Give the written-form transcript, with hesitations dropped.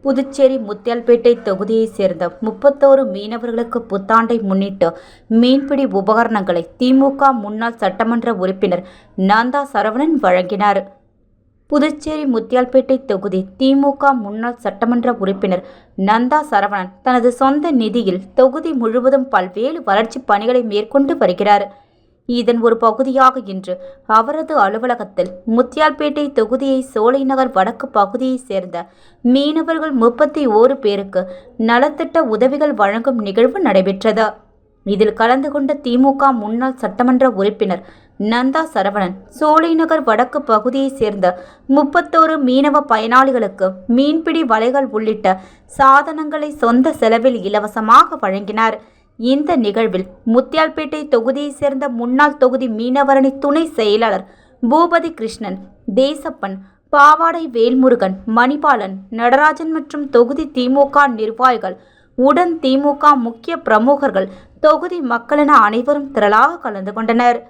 புதுச்சேரி முத்தியால்பேட்டை தொகுதியைச் சேர்ந்த 31 மீனவர்களுக்கு புத்தாண்டை முன்னிட்டு மீன்பிடி உபகரணங்களை திமுக முன்னாள் சட்டமன்ற உறுப்பினர் நந்தா சரவணன் வழங்கினார். புதுச்சேரி முத்தியால்பேட்டை தொகுதி திமுக முன்னாள் சட்டமன்ற உறுப்பினர் நந்தா சரவணன் தனது சொந்த நிதியில் தொகுதி முழுவதும் பல்வேறு வளர்ச்சிப் பணிகளை மேற்கொண்டு வருகிறார். இதன் ஒரு பகுதியாக இன்று அவரது அலுவலகத்தில் முத்தியால்பேட்டை தொகுதியை சோலைநகர் வடக்கு பகுதியைச் சேர்ந்த மீனவர்கள் 31 பேருக்கு நலத்திட்ட உதவிகள் வழங்கும் நிகழ்வு நடைபெற்றது. இதில் கலந்து கொண்ட திமுக முன்னாள் சட்டமன்ற உறுப்பினர் நந்தா சரவணன் சோலைநகர் வடக்கு பகுதியைச் சேர்ந்த 31 மீனவ பயனாளிகளுக்கு மீன்பிடி வலைகள் உள்ளிட்ட சாதனங்களை சொந்த செலவில் இலவசமாக வழங்கினார். இந்த நிகழ்வில் முத்தியால்பேட்டை தொகுதியைச் சேர்ந்த முன்னாள் தொகுதி மீனவரணி துணை செயலாளர் பூபதி கிருஷ்ணன், தேசப்பன், பாவாடை வேல்முருகன், மணிபாலன், நடராஜன் மற்றும் தொகுதி திமுக நிர்வாகிகள் உடன் திமுக முக்கிய பிரமுகர்கள், தொகுதி மக்கள் என அனைவரும் திரளாக கலந்து கொண்டனர்.